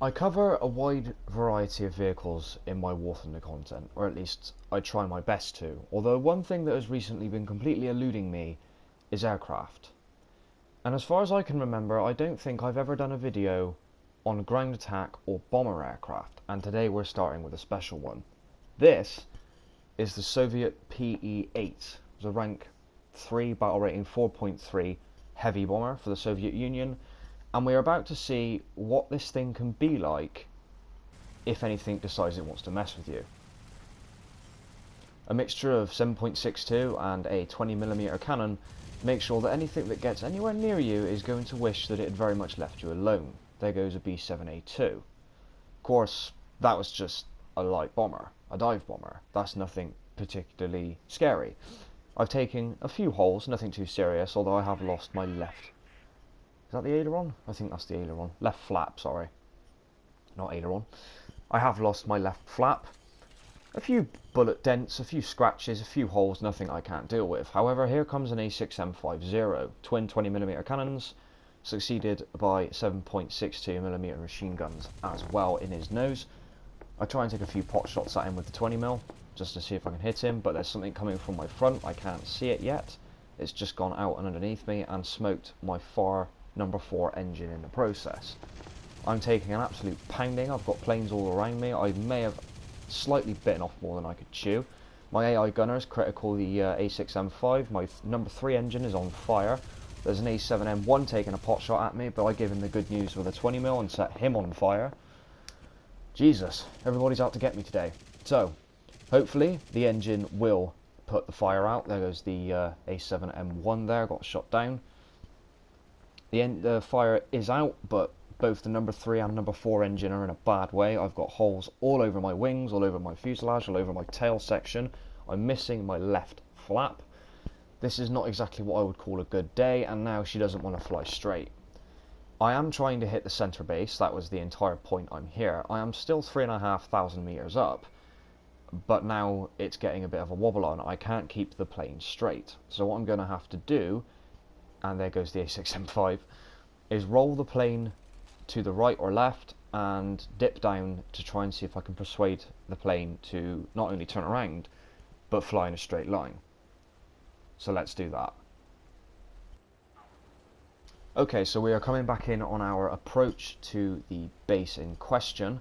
I cover a wide variety of vehicles in my War Thunder content, or at least I try my best to, although one thing that has recently been completely eluding me is aircraft. And as far as I can remember, I don't think I've ever done a video on ground attack or bomber aircraft, and today we're starting with a special one. This is the Soviet PE-8. It was a rank 3 battle rating 4.3 heavy bomber for the Soviet Union, and we're about to see what this thing can be like if anything decides it wants to mess with you. A mixture of 7.62 and a 20mm cannon makes sure that anything that gets anywhere near you is going to wish that it had very much left you alone. There goes a B-7A2. Of course, that was just a light bomber, a dive bomber. That's nothing particularly scary. I've taken a few holes, nothing too serious, although I have lost my left. Is that the aileron? I think that's the aileron. Left flap, sorry. Not aileron. I have lost my left flap. A few bullet dents, a few scratches, a few holes, nothing I can't deal with. However, here comes an A6M50, twin 20mm cannons, succeeded by 7.62mm machine guns as well in his nose. I try and take a few pot shots at him with the 20mm, just to see if I can hit him, but there's something coming from my front, I can't see it yet. It's just gone out and underneath me and smoked my far number 4 engine in the process. I'm taking an absolute pounding. I've got planes all around me. I may have slightly bitten off more than I could chew. My AI gunner is critical the A6M5. My number 3 engine is on fire. There's an A7M1 taking a pot shot at me, but I give him the good news with a 20mm and set him on fire. Jesus, everybody's out to get me today. So, hopefully the engine will put the fire out. There goes the A7M1 there, got shot down. The fire is out, but both the number 3 and number 4 engine are in a bad way. I've got holes all over my wings, all over my fuselage, all over my tail section. I'm missing my left flap. This is not exactly what I would call a good day, and now she doesn't want to fly straight. I am trying to hit the center base. That was the entire point I'm here. I am still 3,500 meters up, but now it's getting a bit of a wobble on. I can't keep the plane straight. So what I'm going to have to do, and there goes the A6M5, is roll the plane to the right or left and dip down to try and see if I can persuade the plane to not only turn around but fly in a straight line. So let's do that. Okay, so we are coming back in on our approach to the base in question.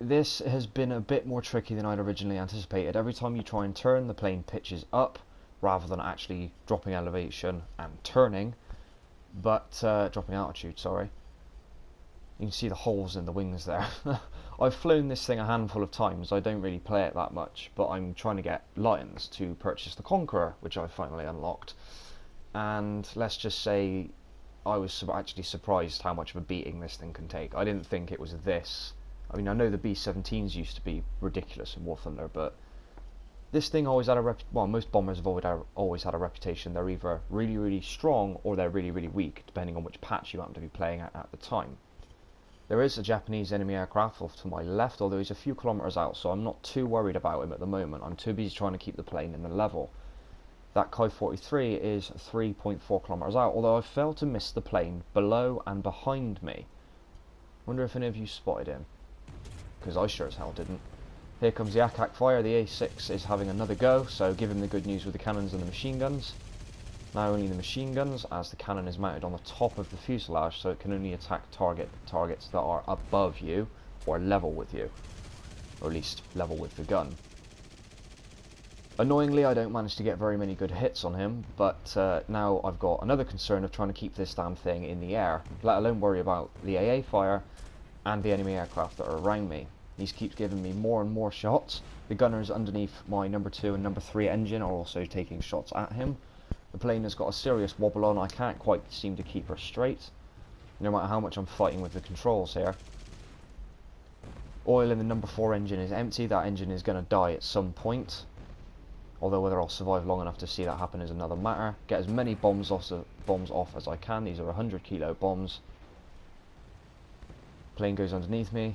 This has been a bit more tricky than I'd originally anticipated. Every time you try and turn, the plane pitches up rather than actually dropping elevation and turning, but dropping altitude, sorry. You can see the holes in the wings there. I've flown this thing a handful of times. I don't really play it that much, but I'm trying to get Lions to purchase the Conqueror, which I finally unlocked. And let's just say I was actually surprised how much of a beating this thing can take. I didn't think it was this. I mean, I know the B-17s used to be ridiculous in War Thunder, but this thing always had a well, most bombers have always had a reputation. They're either really, really strong or they're really, really weak, depending on which patch you happen to be playing at the time. There is a Japanese enemy aircraft off to my left, although he's a few kilometers out, so I'm not too worried about him at the moment. I'm too busy trying to keep the plane in the level. That Kai-43 is 3.4 kilometers out, although I failed to miss the plane below and behind me. Wonder if any of you spotted him, because I sure as hell didn't. Here comes the Akak fire. The A6 is having another go, so give him the good news with the cannons and the machine guns. Now only the machine guns, as the cannon is mounted on the top of the fuselage, so it can only attack targets that are above you or level with you, or at least level with the gun. Annoyingly, I don't manage to get very many good hits on him, but now I've got another concern of trying to keep this damn thing in the air, let alone worry about the AA fire and the enemy aircraft that are around me. He keeps giving me more and more shots. The gunners underneath my number 2 and number 3 engine are also taking shots at him. The plane has got a serious wobble on. I can't quite seem to keep her straight, no matter how much I'm fighting with the controls here. Oil in the number 4 engine is empty. That engine is going to die at some point, although whether I'll survive long enough to see that happen is another matter. Get as many bombs off as I can. These are 100-kilo bombs. Plane goes underneath me,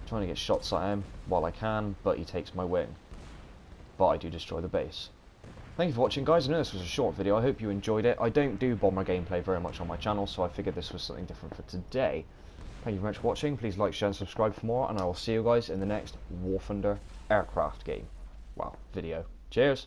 trying to get shots at him while I can, but he takes my wing. But I do destroy the base. Thank you for watching, guys. I know this was a short video. I hope you enjoyed it. I don't do bomber gameplay very much on my channel, so I figured this was something different for today. Thank you very much for watching. Please like, share and subscribe for more, and I will see you guys in the next War Thunder aircraft game. Wow, video. Cheers!